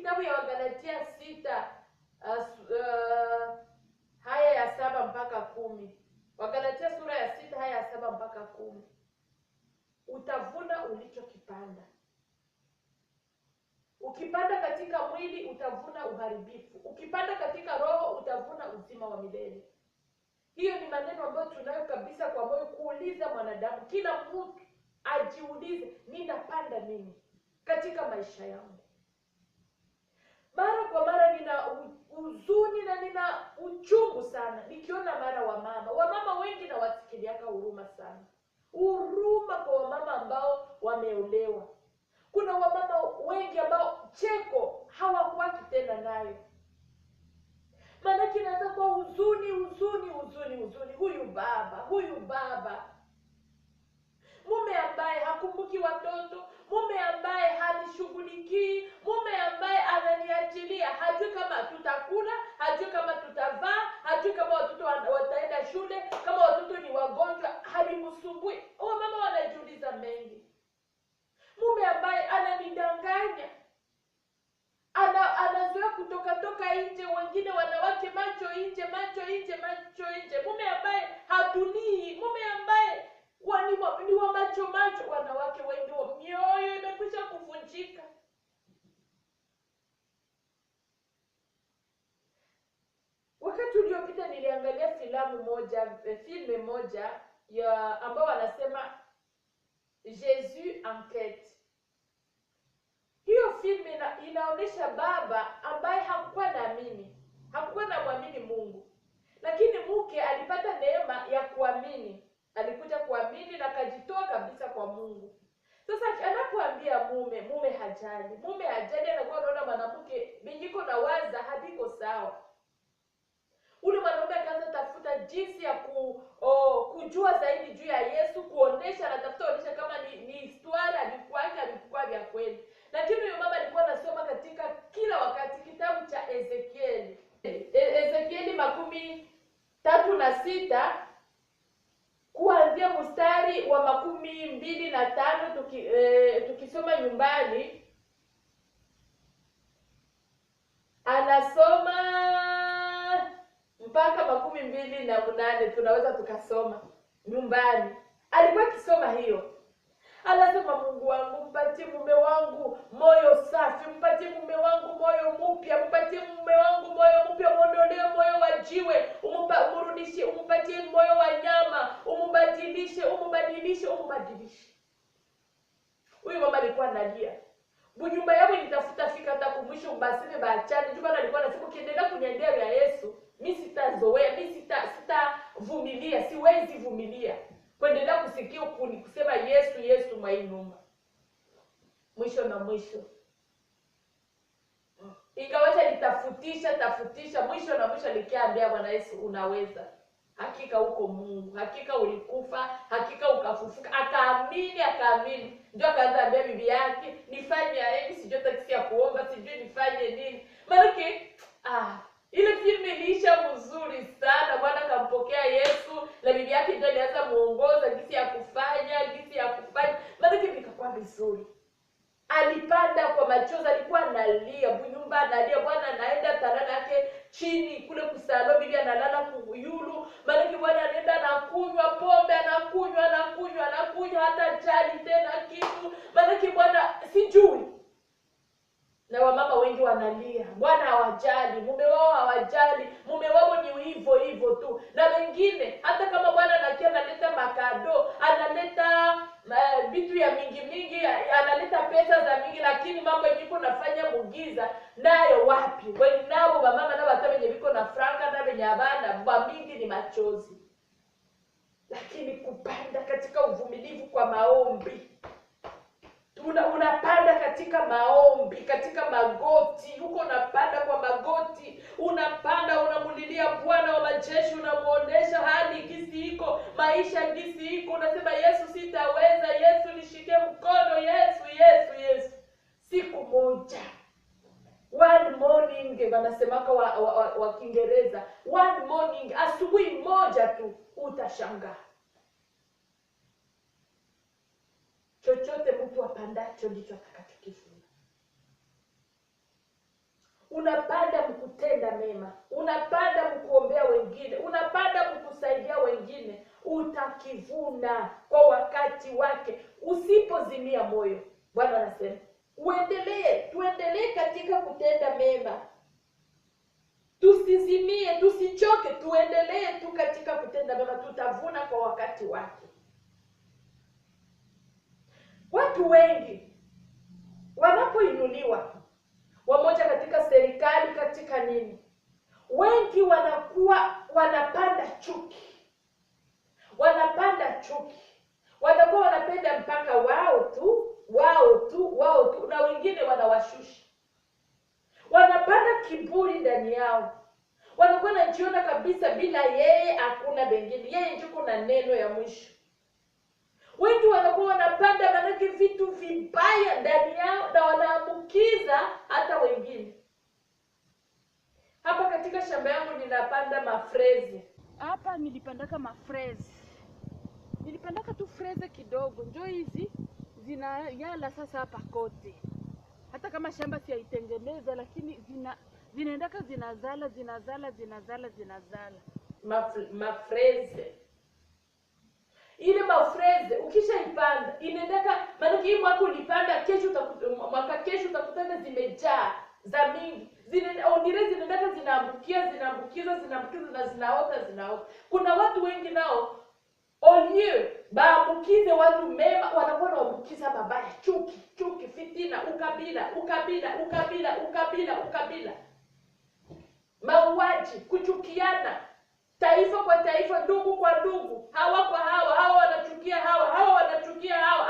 kitabu ya Wagalatia 6 haya ya 7 mpaka 10. Wagalatia sura ya 6 haya ya 7 mpaka 10. Utavuna ulichokipanda. Ukipanda katika mwili utavuna uharibifu. Ukipanda katika roho utavuna uzima wa milele. Hiyo ni maneno ambayo tunayo kabisa kwa moyo kuuliza mwanadamu. Kila mtu ajiulize, ninapanda nini katika maisha yangu? Mara kwa mara nina huzuni na nina uchungu sana nikiona mara wamama wengi na wasikiliaka huruma sana. Huruma kwa wamama ambao wameolewa. Kuna wamama wengi ambao cheko hawakuwaki tena nayo. Maana kinaanza kwa huzuni. Huyu baba. Mume ambaye hakumbuki watoto, mume ambaye hanishughulikii, mume ambaye ananiachilia, hajui kama tutakula, hajui kama tutavaa, hajui kama watoto wataenda shule, kama watoto ni wagonjwa, halimsumbui. Mama wanajiuliza mengi. Mume ambaye ananidanganya, anazoea kutoka nje, wengine wanawake macho nje. Mume ambaye hatulii, mume ambaye ni wa macho. Wanawake wengi mioyo imekwisha kuvunjika. Wakati uliopita niliangalia filme moja ya ambao wanasema Jesus Enquête. Hiyo filme inaonyesha baba ambaye hakuwa namwamini Mungu. Lakini mke alipata neema ya kuamini. Alikuja kuamini na akajitoa kabisa kwa Mungu. Sasa anapoambia mume hajali. Anakuwa anaona mwanamke bingiko na waza hadiko sawa. Ule mwanaume akaanza tafuta jinsi ya kujua zaidi juu ya Yesu, anatafuta kama ni historia alikuwa vya kweli. Lakini huyo mama alikuwa anasoma katika kila wakati kitabu cha Ezekieli. Ezekieli 36 kuanzia mstari wa 25 tukisoma nyumbani. Anasoma mpaka 28 tunaweza tukasoma nyumbani. Alikuwa akisoma hiyo. Anasema, Mungu wangu, mpatie mume wangu moyo safi, mpatie mume wangu moyo mpya, mpatie mume wangu moyo mpya, muondolee moyo wa jiwe, umrudishie, umpatie moyo wa nyama, umbadilishe. Huyu mama alikuwa analia. Bunyumba yao nitafuta fika hata kumwisho mbasime baachane. Juma alikuwa anasema ukiendelea kuniendea ya Yesu, mimi sitazoea, mimi sitavumilia, siwezi vumilia kuendelea kusikia kusema Yesu mwainuma. Mwisho na mwisho, ingawaje nitafutisha, mwisho na mwisho alikiambia Bwana Yesu, unaweza. Hakika uko Mungu, hakika ulikufa, hakika ukafufuka. Akaamini. Ndio akaanza ambia bibi yake, nifanye hivi, sijui taksi ya kuomba, sijui nifanye nini. Maana ile filmu iliisha mzuri sana. Bwana akampokea Yesu na bibi yake ndio alianza muongoza jinsi ya kufanya. Maana ikakuwa vizuri. Alipanda kwa machozi, alikuwa analia, bunyumba analia, Bwana anaenda talala yake chini kule kusalo, bibi analala kuyulu. Maana Bwana anaenda anakunywa pombe, anakunywa hata jali tena kitu. Maana Bwana sijui. Na wamama wengi wanalia, Bwana hawajali, mume wao hawajali, mume wao ni hivyo tu. Na wengine hata kama Bwana analeta makado, analeta vitu ya mingi, analeta pesa za mingi, lakini mambo yiko nafanya mugiza nayo wapi? Wengi nao wamama nao hata wenye viko na franka na wenye abana mingi ni machozi. Lakini kupanda katika uvumilivu kwa maombi. Unapanda katika maombi, katika magoti. Huko unapanda kwa magoti. Unapanda, unamulilia Bwana wa majeshi, unamuonesha hali gisi iko, maisha gisi iko. Unasema Yesu, sitaweza, Yesu nishike mkono, Yesu. Siku moja, one morning, wanasemaka wa Kiingereza, one morning, asubuhi moja tu utashangaa. Chochote mtu apandacho ndicho atakachokivuna. unapanda mkutenda mema, unapanda mkuombea wengine, unapanda mkusaidia wengine, utakivuna kwa wakati wake. Usipozimia moyo. Bwana anasema tuendelee katika kutenda mema. Tusizimie, tusichoke, tuendelee tu katika kutenda mema, tutavuna kwa wakati wake. Watu wengi wanapoinuliwa, wamoja katika serikali, katika nini, wengi wanapanda chuki. Wanakuwa wanapenda mpaka wao tu, na wengine wanawashusha. Wanapanda kiburi ndani yao. Wanakuwa wanajiona kabisa bila yeye hakuna bengine. Yeye ndio kuna neno ya mwisho. Wengi wanakuwa wanapanda manake vitu vibaya ndani yao na wanaambukiza hata wengine. Hapa katika shamba yangu ninapanda mafreze. Hapa nilipandaka mafreze. Nilipandaka tu freze kidogo. Njoo hizi zinayala sasa hapa kote. Hata kama shamba si haitengeneza, lakini zinaendaka zinazala. Mafreze. Ile mafreze ukishaipanda inaendaka, maana hii mwaka ulipanda, mwaka kesho utakutana zimejaa za mingi. Zinaendaka zinaambukiza na zinaota. Kuna watu wengi nao baambukize watu mema, wanakuwa waambukiza mabaya, chuki, fitina, ukabila, mauaji, kuchukiana, taifa kwa taifa, ndugu kwa ndugu, hawa kwa hawa wanachukia hawa wanachukia hawa.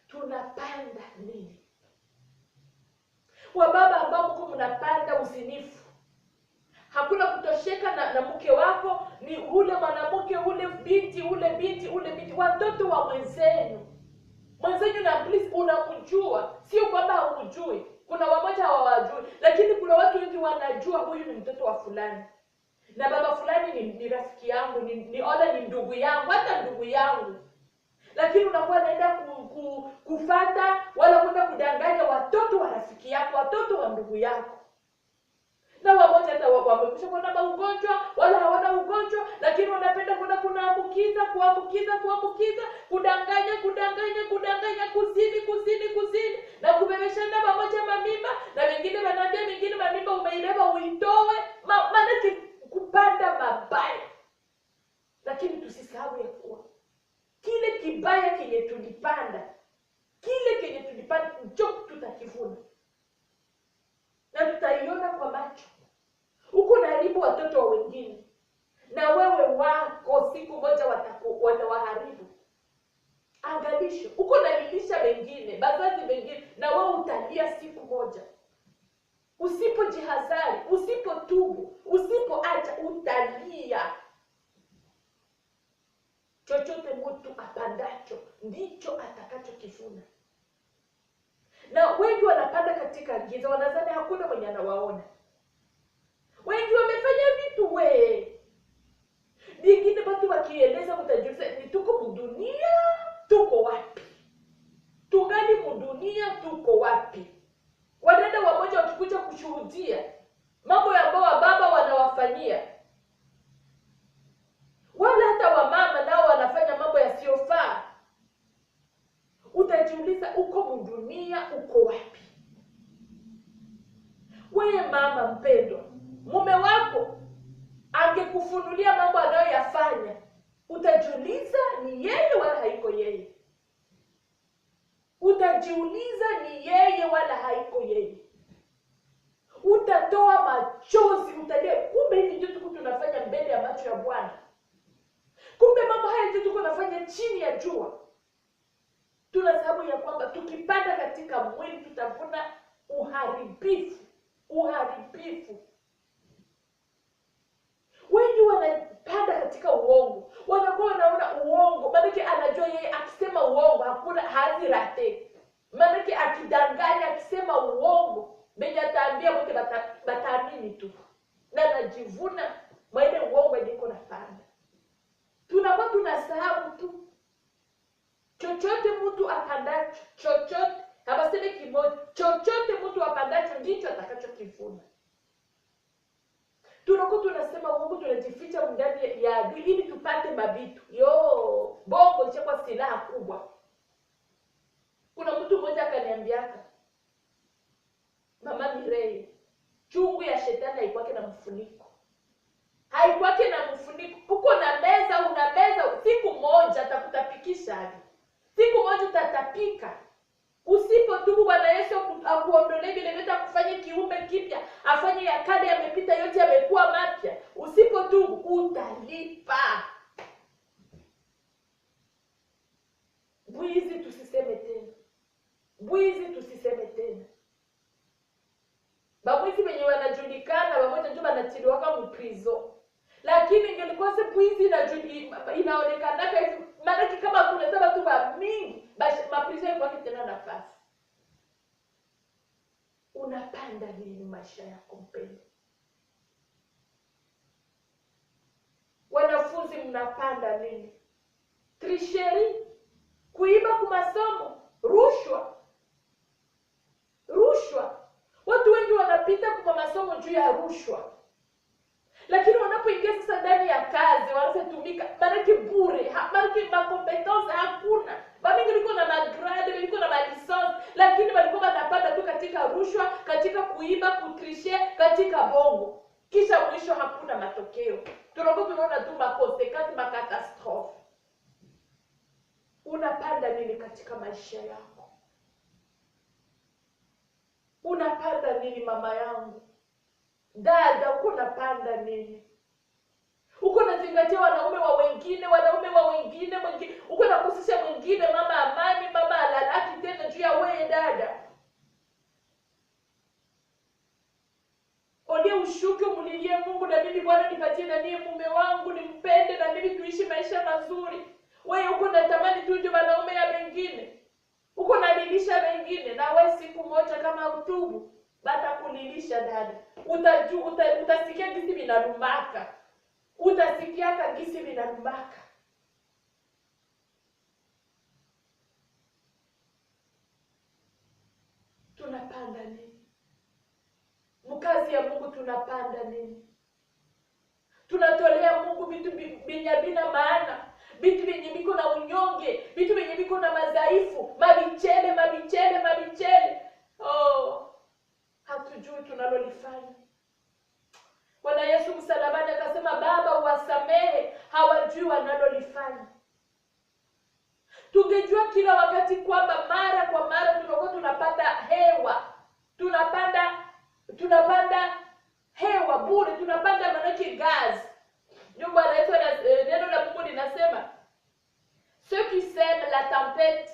Tunapanda nini? Wababa ambao mko mnapanda uzinifu. Hakuna kutosheka na mke wako, ni ule mwanamke, ule binti, watoto wa mwenzenu na please unamjua, sio kwamba hukujui. Kuna wamoja hawajui, lakini kuna watu wengi wanajua huyu ni mtoto wa fulani, na baba fulani ni rafiki yangu, ni ndugu yangu, hata ndugu yangu. Lakini unakuwa naenda kufata wala kwenda kudanganya watoto wa rafiki yako, watoto wa ndugu yako. Na wamoja hata wamekwisha kuona maugonjwa wala hawana ugonjwa, lakini wanapenda kwenda kuambukiza, kudanganya, kuzini na kubebeshana pamoja mamimba, na wengine wanaambia wengine mamimba umeileva uitoe, maana kupanda mabaya. Lakini tusisahau ya kuwa kile kibaya kenye tulipanda ndio tutakivuna. Na tutaiona kwa macho. Uko naharibu watoto wa wengine, na wewe wako siku moja watawaharibu. Angalisho, uko nalilisha wengine, bazazi wengine, na wewe utalia siku moja. Usipojihadhari, usipotubu, usipoacha, utalia. Chochote mtu apandacho ndicho atakachokivuna. Na wengi wanapanda katika giza, wanadhani hakuna mwenye anawaona. Wengi wamefanya vitu vingine, watu wakieleza mtajuliza ni tuko mdunia, tuko wapi? Tungali mdunia, tuko wapi? Wadada wamoja wakikuja kushuhudia mambo ambao baba wanawafanyia, wala hata wamama nao wanafanya mambo yasiyofaa, utajiuliza uko mdunia, uko wapi? Wewe mama mpendwa, mume wako angekufunulia mambo anayoyafanya, utajiuliza ni yeye wala haiko yeye. Utatoa machozi, utalia, kumbe hivi ndio tuko tunafanya mbele ya macho ya Bwana. Kumbe mambo haya ndio tuko tunafanya chini ya jua. Tunasahau ya kwamba tukipanda katika mwili tutavuna uharibifu. Wengi wanapanda katika uongo. Wanakuwa wanaona uongo, maana anajua yeye akisema uongo hakuna hazirate. Maana akidanganya, akisema uongo, benye ataambia wote bataamini tu. Na najivuna mwenye uongo ndiko napanda. Tunakuwa tunasahau tu. Chochote mtu apandacho, chochote Tunakuwa tunasema uongo, tunajificha ndani ya adui ili tupate mabitu. Bongo ilikuwa silaha kubwa. Kuna mtu mmoja akaniambiaka, Mama Mirei, chungu ya shetani haikuwake na mfuniko. Haikuwake na mfuniko. Uko na meza, unameza, siku moja atakutapikisha hadi. Siku moja utatapika. Usipotubu Bwana Yesu akuondolee vile vyote, akufanye kiumbe kipya, afanye ya kale yamepita yote yamekuwa mapya. Usipotubu utalipa. Bwizi tusiseme tena. Bwizi tusiseme tena. Babwizi wenye wanajulikana wamoja ndio wanatiliwa kama mprizo. Lakini ingelikuwa se bwizi inaonekana maana kama kuna sababu tu mingi, basi maprizo iko tena nafasi. Unapanda nini maisha yako mpendwa? Wanafunzi mnapanda nini? Trisheri, kuiba kwa masomo, rushwa. Watu wengi wanapita kwa masomo juu ya rushwa. Lakini wanapoingia sasa ndani ya kazi, wanatumika baraki bure, baraki makompetenza hakuna. Bamingi liko na magrade, liko na malisons, lakini walikuwa wanapanda tu katika rushwa, katika kuiba, kutrishe, katika bongo. Kisha mwisho hakuna matokeo. Tunaona tu makonsekansi, makatastrofe. Unapanda nini katika maisha yako? Unapanda nini mama yangu? Dada, uko unapanda nini? Uko unazingatia wanaume wa wengine, uko unakusisha mwingine, mama amani, mama alalaki tena juu ya wewe dada. Olie ushuke umulilie Mungu, na mimi Bwana nipatie na niye mume wangu, nimpende na mimi tuishi maisha mazuri. Wewe uko unatamani tu ndio wanaume ya wengine. Uko unalilisha wengine, na wewe siku moja kama utubu bata kulilisha dada. Utasikia gisi vinalumaka. Utasikia gisi vinalumaka. Tunapanda nini? Mkazi ya Mungu tunapanda nini? Tunatolea Mungu vitu binyabina maana. Vitu vyenye biko na unyonge, vitu vyenye biko na madhaifu, mabichele. Hatujui tunalolifanya. Bwana Yesu msalabani akasema, Baba uwasamehe, hawajui wanalolifanya. Tungejua kila wakati kwamba mara kwa mara tunakuwa tunapanda hewa. Tunapanda hewa bure, tunapanda manake gas. Ndio Bwana Yesu neno la Mungu linasema, ceux qui sèment la tempête,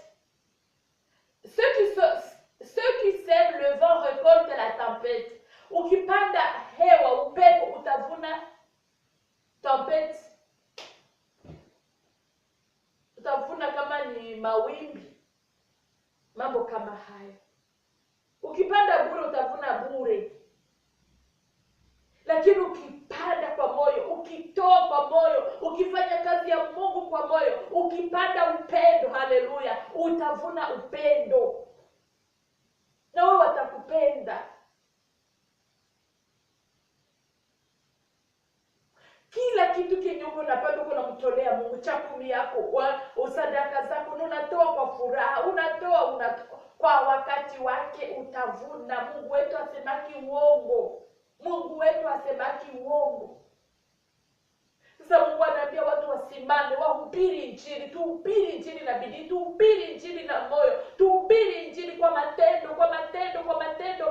ceux qui sèment le vent récoltent la tempête. Ukipanda hewa, upepo, utavuna tempête. Utavuna kama ni mawimbi, mambo kama haya. Ukipanda bure utavuna bure. Lakini ukipanda kwa moyo, ukitoa kwa moyo, ukifanya kazi ya Mungu kwa moyo, ukipanda upendo, haleluya, utavuna upendo. Na wewe watakupenda. Kila kitu kenye unapanda uko unamtolea Mungu, chakumi yako, sadaka zako, unatoa kwa furaha, unatoa kwa wakati wake utavuna. Mungu wetu asemaki uongo. Sasa Mungu anaambia watu wasimame, wahubiri injili, tuhubiri injili na bidii, tuhubiri injili na moyo, tuhubiri injili kwa matendo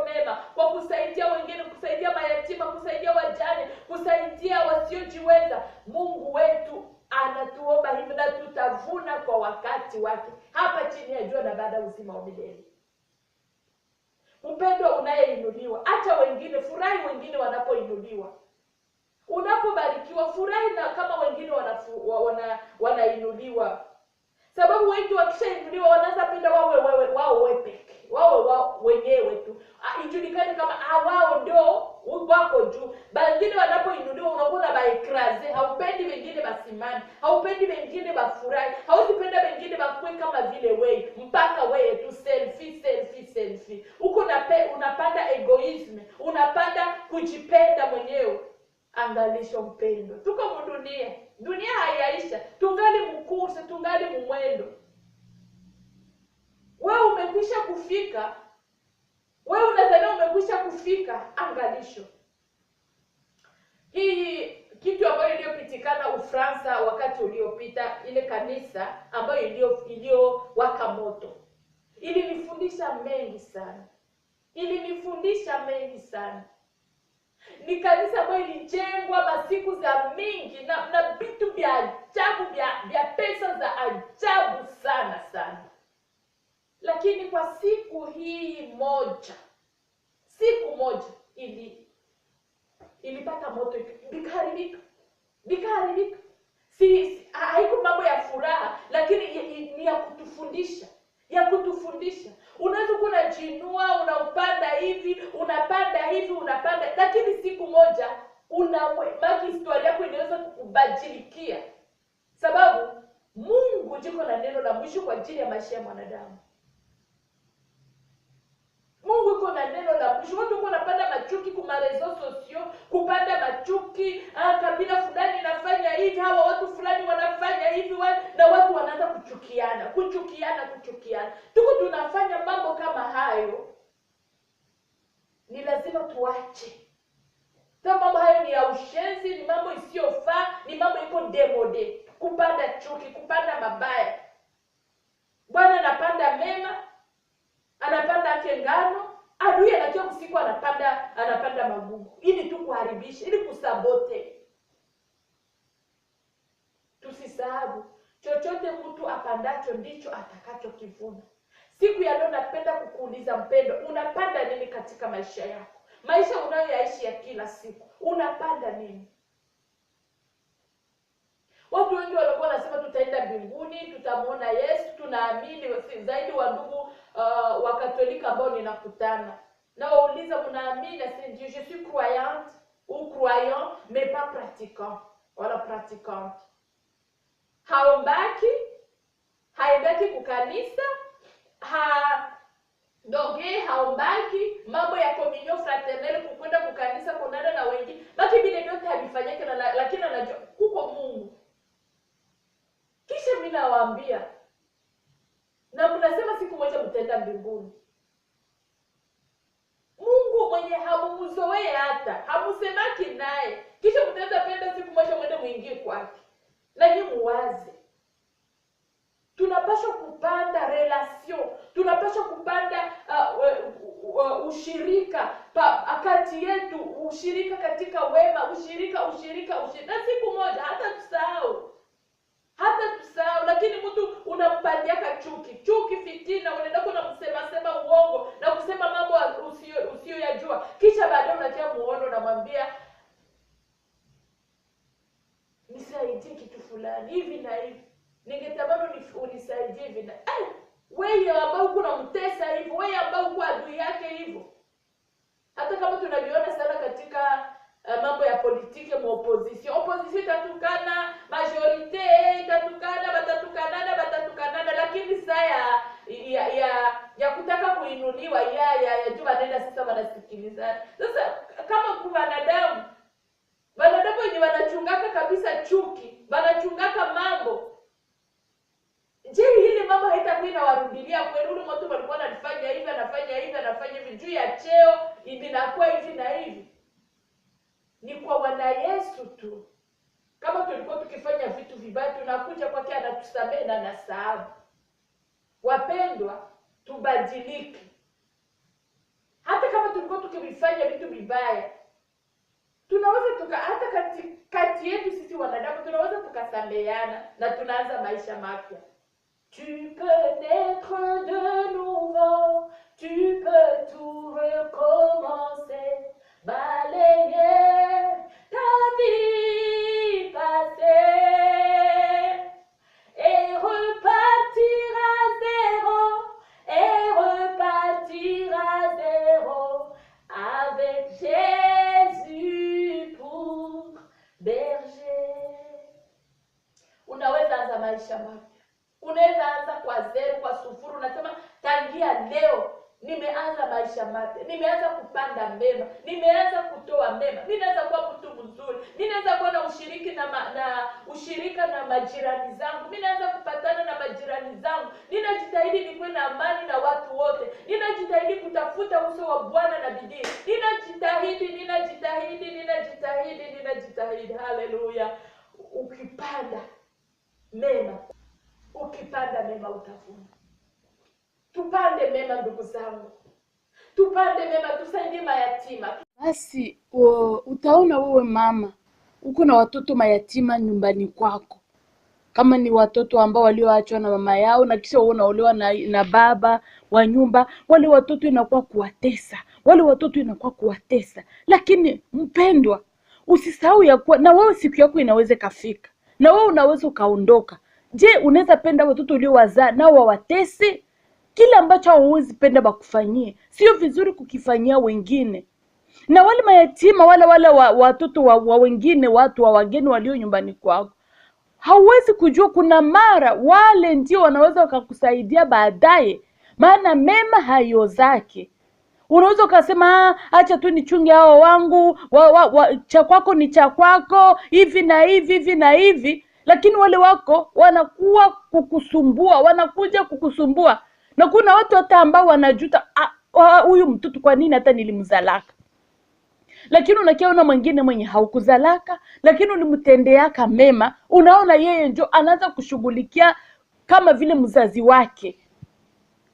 mema, kwa kusaidia wengine, kusaidia mayatima, kusaidia wajane, kusaidia wasiojiweza. Mungu wetu anatuomba hivi, na tutavuna kwa wakati wake, hapa chini ya jua na baada uzima wa milele. Mpendwa unayeinuliwa, acha wengine, furahi wengine wanapoinuliwa. Unapobarikiwa, furahi na kama wengine wanainuliwa. Sababu wengi wakishainuliwa wanaanza penda wao peke. Wao wenyewe tu. Ijulikane kama wao ndio wako juu. Wengine wanapoinuliwa unakuwa baekraze, haupendi wengine basimame, haupendi wengine bafurahi, hausipenda wengine bakue kama vile wewe, mpaka wewe tu selfie. Uko unapanda egoism, unapanda kujipenda mwenyewe. Angalisho mpendo, tuko mdunia, dunia haiyaisha, tungali mkurse, tungali mumwendo. Wewe umekwisha kufika, wewe unadhani umekwisha kufika, angalisho. Hii kitu ambayo iliyopitikana Ufaransa wakati uliopita, ile kanisa ambayo iliyowaka moto, ilinifundisha mengi sana. Ilinifundisha mengi sana. Ni kanisa ambayo ilijengwa masiku za mingi na vitu vya ajabu, vya pesa za ajabu sana sana. Lakini kwa siku hii moja, siku moja ilipata moto, bikaharibika. Haiko mambo ya furaha, lakini ni ya kutufundisha, Unaweza kuna jinua, unapanda hivi, unapanda, lakini siku moja maki historia yako inaweza kukubadilikia. Sababu Mungu jiko na neno la mwisho kwa ajili ya maisha ya mwanadamu. Mungu iko na neno la mwisho. Watu wako wanapanda machuki kwa reseaux sociaux, kupanda machuki, kabila fulani inafanya hivi, hawa watu fulani wanafanya hivi, na watu wanaanza kuchukiana. Tuko tunafanya mambo kama hayo. Ni lazima tuache. Kama mambo hayo ni ya ushenzi, ni mambo isiyofaa, ni mambo iko demode. Kupanda chuki, kupanda mabaya. Bwana anapanda mema, anapanda ngano, adui anajua usiku anapanda magugu, ili tu kuharibisha, ili kusabote. Tusisahau, chochote mtu apandacho ndicho atakachokivuna. Siku ya leo napenda kukuuliza mpendo, unapanda nini katika maisha yako? Maisha unayoyaishi ya kila siku, unapanda nini? Watu wengi walikuwa wanasema tutaenda mbinguni, tutamuona Yesu, tunaamini. Zaidi wa ndugu wa Katolika ambao ninakutana na wauliza, mnaamini? Je suis croyante ou croyant mais pas pratiquant. Wala pratiquante. Haibaki kukanisa, haombaki mambo ya communion fraternelle, kukwenda kukanisa kunana na wengi. Baki vile vyote havifanyike, lakini anajua kuko Mungu. Kisha mimi nawaambia, na mnasema siku moja mtaenda mbinguni. Mungu mwenye hamumuzoee, hata hamusemaki naye, kisha mtaanza penda siku moja mwende muingie kwake. Na nyinyi muwaze, tunapaswa kupanda relation, tunapaswa kupanda ushirika kati yetu, ushirika katika wema, ushirika. Na siku moja hata tusahau, lakini mtu unampandiaka chuki, fitina, unaenda kuna sema uongo na kusema mambo usiyoyajua, kisha baadaye unatia muono na mwambia, nisaidie kitu fulani hivi na hivi, ningetamani unisaidie hivi na wewe ambao uko unamtesa hivyo, wewe ambao uko adui yake hivyo. Hata kama tunaviona sana katika mambo ya politiki, opposition itatukana, majorite itatukana, batatukanana, lakini saa ya kutaka kuinuliwa ya juu wanaenda sasa wanasikilizana. Sasa kama kwa wanadamu wenye wanachungaka kabisa chuki, wanachungaka mambo, je, ile mambo haitakuwa inawarudilia kweli? Ule mtu walikuwa anafanya hivi, anafanya hivi juu ya cheo, inakuwa hivi na hivi. Ni kwa wana Yesu tu. Kama tulikuwa tukifanya vitu vibaya, tunakuja kwake, anatusamehe na anasahau. Wapendwa, tubadilike. Hata kama tulikuwa tukifanya vitu vibaya, tunaweza hata kati yetu sisi wanadamu tunaweza tukasameheana na tunaanza maisha mapya. Tu peux naître de nouveau, tu peux tout recommencer, balayer ta vie passée et repartir à zéro avec Jésus pour berger. Unaweza anza maisha mapya. Unaweza anza kwa zero, kwa sufuru. Unasema tangia leo nimeanza maisha mapya, nimeanza kupanda mema, nimeanza kutoa mema, ninaweza kuwa mtu mzuri, ninaweza kuwa na ushirika na majirani zangu, ninaweza kupatana na majirani zangu, ninajitahidi nikuwe na amani na watu wote, ninajitahidi kutafuta uso wa Bwana na bidii, ninajitahidi. Haleluya! Ukipanda mema utavuna. Tupande mema ndugu zangu, tupande mema, tusaidie mayatima. Basi utaona wewe mama uko na watoto mayatima nyumbani kwako, kama ni watoto ambao walioachwa na mama yao na kisha unaolewa na baba wa nyumba, wale watoto inakuwa kuwatesa. Lakini mpendwa, usisahau ya kuwa na wewe siku yako inaweza kafika, na wewe unaweza ukaondoka. Je, unaweza penda watoto uliowazaa nao wawatese? Kile ambacho hauwezi penda bakufanyie, sio vizuri kukifanyia wengine. Na wale mayatima wale watoto wa wengine, watu wa wageni walio nyumbani kwako, hauwezi kujua, kuna mara wale ndio wanaweza wakakusaidia baadaye, maana mema hayo zake. Unaweza ukasema acha tu nichunge hao wangu, cha kwako ni cha kwako, hivi na hivi, lakini wale wako wanakuja kukusumbua. Na kuna watu hata ambao wanajuta, huyu mtoto kwa nini hata nilimzalaka. Lakini unakiona mwingine mwenye haukuzalaka, lakini ulimtendeaka mema, unaona yeye ndio anaanza kushughulikia kama vile mzazi wake.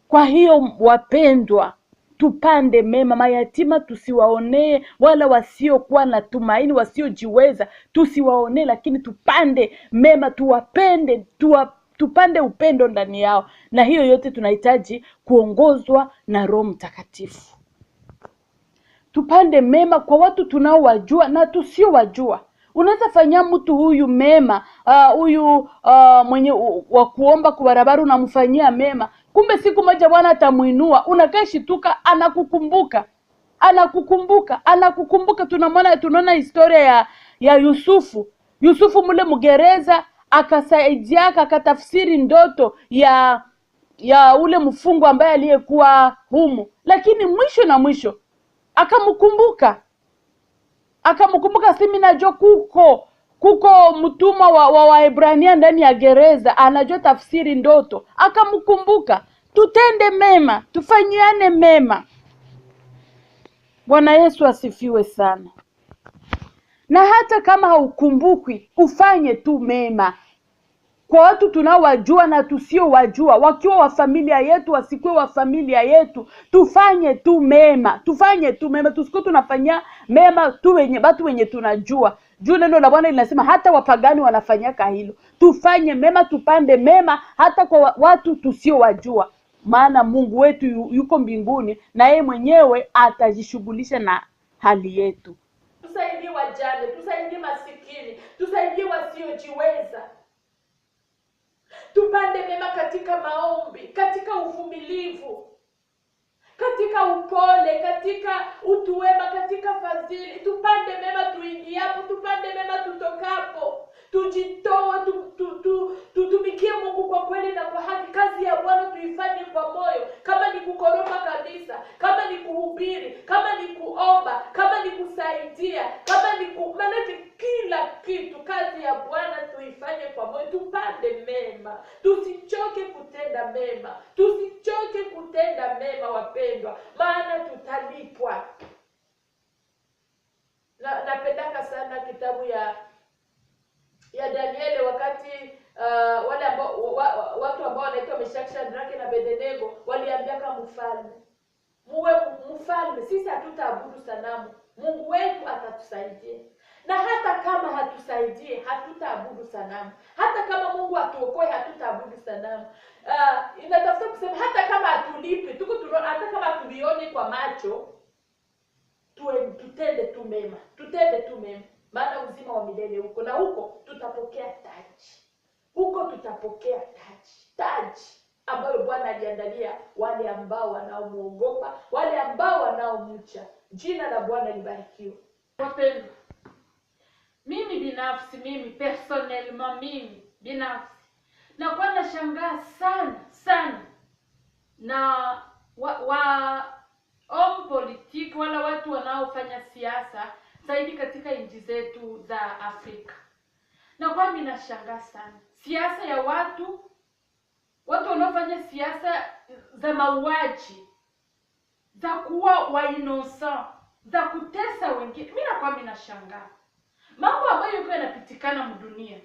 Kwa hiyo wapendwa, tupande mema. Mayatima tusiwaonee, wala wasiokuwa na tumaini, wasiojiweza tusiwaonee, lakini tupande mema, tuwapende, tupande upendo ndani yao. Na hiyo yote tunahitaji kuongozwa na Roho Mtakatifu. Tupande mema kwa watu tunaowajua na tusiowajua. Unaweza fanyia mtu huyu mema, mwenye wa kuomba kwa barabara unamfanyia mema, kumbe siku moja Bwana atamuinua, unakaa shituka, anakukumbuka. Tunaona historia ya Yusufu mule mgereza, akatafsiri ndoto ya ule mfungwa ambaye aliyekuwa humu, lakini mwisho akamkumbuka. Simi najua kuko mtumwa wa Waebrania ndani ya gereza, anajua tafsiri ndoto, akamkumbuka. Tutende mema, tufanyiane mema. Bwana Yesu asifiwe sana. Na hata kama haukumbukwi, ufanye tu mema kwa watu tunaowajua na tusiowajua, wakiwa wa familia yetu, wasikuwe wa familia yetu. Tufanye tu mema, tusikuwe tunafanya mema tu watu wenye tunajua. Juu neno la Bwana linasema hata wapagani wanafanyaka hilo. Tufanye mema, tupande mema hata kwa watu tusiowajua, maana Mungu wetu yuko mbinguni na yeye mwenyewe atajishughulisha na hali yetu. Tusaidie wajane, tusaidie masikini, tusaidie wasiojiweza. Tupande mema katika maombi, katika uvumilivu, katika upole, katika utu wema, katika fadhili. Tupande mema tuingiapo, tupande mema tutokapo. Tujitoe, tutumikie Mungu kwa kweli na kwa haki. Kazi ya Bwana tuifanye kwa moyo, kama ni kukoropa kabisa, kama ni kuhubiri, kama ni kuomba, kama ni kusaidia, kama ni manake kila kitu. Kazi ya Bwana tuifanye kwa moyo. Tupande mema, tusichoke kutenda mema wapendwa, maana tutalipwa. Napendaka sana kitabu ya Danieli, wakati wale ambao watu ambao wanaitwa Meshaki, Shadraka na Abednego waliambia kama mfalme, muwe mfalme, sisi hatutaabudu sanamu, Mungu wetu atatusaidia. Na hata kama hatusaidie, hatutaabudu sanamu. Hata kama Mungu atuokoe, hatutaabudu sanamu. Inatafuta kusema hata kama hatulipi, hata kama hatulioni kwa macho, tutende tu mema. Maana uzima wa milele huko, na huko tutapokea taji ambayo Bwana aliandalia wale ambao wanaomuogopa, wale ambao wanaomcha. Jina la Bwana libarikiwe. Wapendwa, mimi binafsi nakuwa nashangaa sana na homme politique wala watu wanaofanya siasa zaidi katika nchi zetu za Afrika. Na kwa mimi nashangaa sana siasa ya watu wanaofanya siasa za mauaji, za kuwa wa innocent, za kutesa wengine. Mimi nashangaa mambo ambayo yako yanapitikana mdunia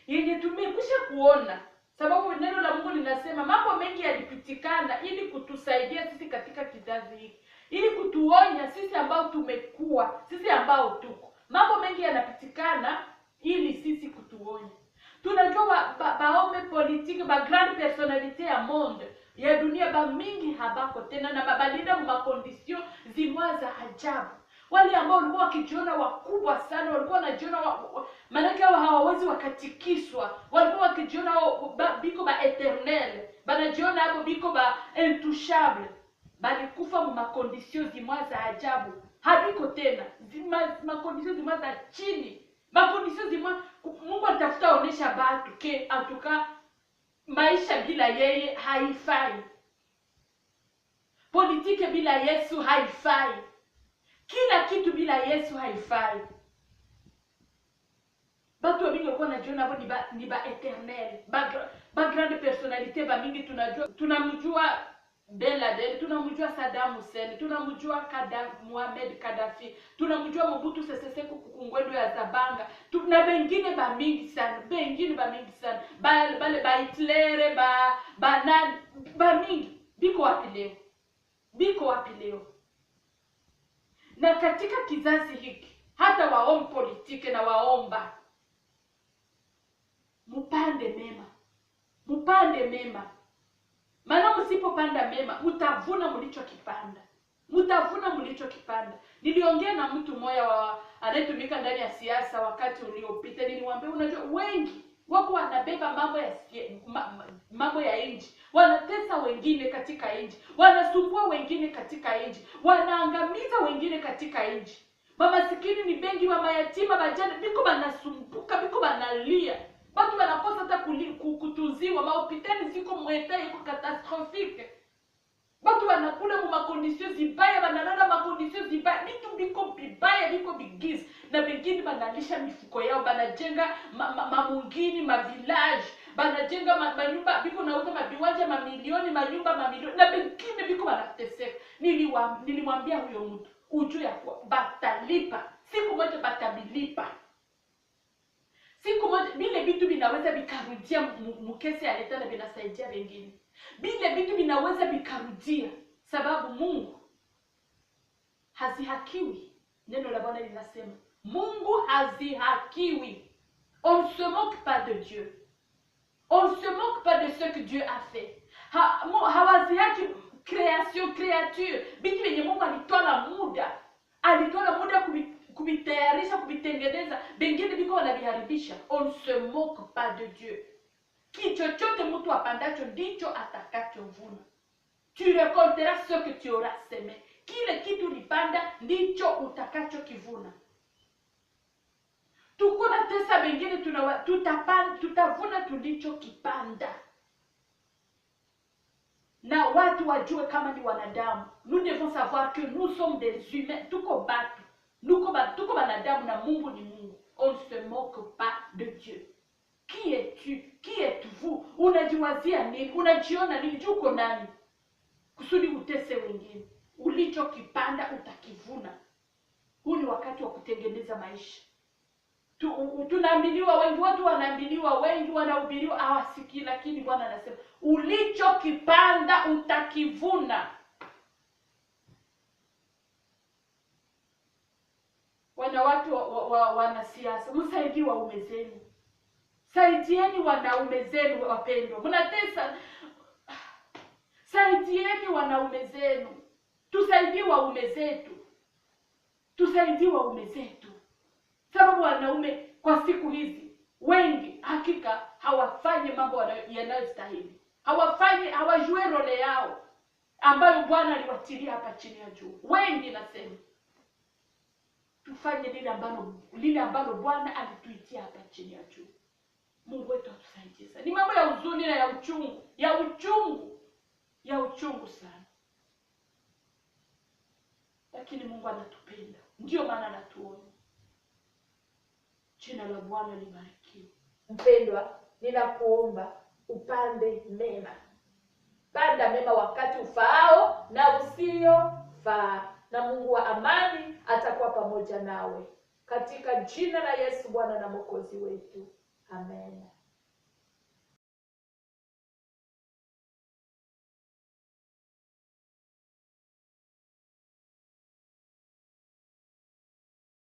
yenye tumekwisha kuona, sababu neno la Mungu linasema mambo mengi yalipitikana ili kutusaidia sisi katika kizazi hiki, ili kutuonya sisi ambao tumekuwa, sisi ambao tuko. Mambo mengi yanapitikana ili sisi kutuonya. Tunajua baome politique, ba grande personnalité ya monde ya dunia ba mingi habako tena na mabalida mu condition zimwa za ajabu. Wale ambao walikuwa wakijiona wakubwa sana, walikuwa wanajiona manake hawawezi wakatikiswa, walikuwa wakijiona biko ba eternel, banajiona hapo biko ba intouchable, bali kufa mu condition zimwa za ajabu. Habiko tena condition zimwa za chini, condition zimwa Mungu atafuta onesha batu ke antuka maisha bila yeye haifai, politike bila Yesu haifai, kila kitu bila Yesu haifai. Batu wa mingi walikuwa wanajiona hapo ni ba eternel, ba grande personnalité ba mingi tunamjua Ben Laden, tunamjua Saddam Hussein, tunamjua Muhammad Gaddafi, tunamjua Mobutu Sese Seko kukungwendo ya Zabanga, na bengine ba mingi sana, ba Hitler, ba mingi. Biko wapi leo? Na katika kizazi hiki hata waom politike na waomba mupande mema. Maana msipopanda mema, mtavuna mlichokipanda. Niliongea na mtu mmoja anayetumika ndani ya siasa wakati uliopita. Nilimwambia, unajua wengi wako wanabeba mambo ya nchi, wanatesa wengine katika nchi, wanasumbua wengine katika nchi, wanaangamiza wengine katika nchi. Mamasikini ni bengi, mama yatima, bajana biko banasumbuka, biko banalia. Watu wanakosa hata kutunziwa, mahopitali ziko mweta yako catastrophique. Watu wanakula mu makondisyon zibaya, banalala makondisyon zibaya, bitu biko bibaya, biko bigizi. Na bengine banalisha mifuko yao, banajenga mamungini, village, banajenga manyumba, biko nauza mabiwanja mamilioni, na bengine biko banateseka. Nilimwambia huyo mtu, ujue ya kwa batalipa, siku moja batabilipa. Siku moja bile bitu binaweza bikarudia mukesi ya leta na binasaidia wengine. Bile bitu binaweza bikarudia sababu Mungu hazihakiwi. Neno la Bwana linasema Mungu hazihakiwi. On ne se moque pas de Dieu. On ne se moque pas de ce que Dieu a fait. Hawazihaki créature. Bitu yenye Mungu alitoa muda kubitayarisha, kubitengeneza, bengine biko wanabiharibisha. On ne se moque pas de Dieu. Kichochote mtu apandacho ndicho atakachovuna. Tu récolteras ce que tu auras semé. Kile kitu ulipanda ndicho utakachokivuna. Tukuna tesa bengine tutavuna tulichokipanda. Na watu wajue kama ni wanadamu. Nous devons savoir que nous sommes des humains. Tuko batu. Tuko banadamu na Mungu ni Mungu. On ne se moque pas de Dieu. Qui es-tu? Qui êtes-vous? Unajiwazia nini? Unajiona nini? Uko nani? Kusudi utese wengine. Ulichokipanda utakivuna. Huu ni wakati wa kutengeneza maisha. Tunaambiliwa wengi, watu wanaambiliwa wengi, wanahubiriwa hawasikii, lakini Bwana anasema ulichokipanda utakivuna. Watu wanasiasa, msaidie waume zenu. Saidieni wanaume zenu wapendwa. Mnatesa. Saidieni wanaume zenu. Tusaidie waume zetu. Sababu wanaume kwa siku hizi wengi hakika hawafanyi mambo yanayostahili. Hawajue role yao ambayo Bwana aliwatilia hapa chini ya juu. Wengi nasema tufanye lile ambalo Bwana alituitia hapa chini ya juu. Mungu wetu atusaidie sana. Ni mambo ya huzuni na ya uchungu sana. lakini Mungu anatupenda, ndio maana anatuonya. Jina la Bwana libarikiwe. Mpendwa, ninakuomba upande mema. Panda mema wakati ufaao na usiofaa, na Mungu wa amani atakuwa pamoja nawe, katika jina la Yesu Bwana na Mwokozi wetu. Amen.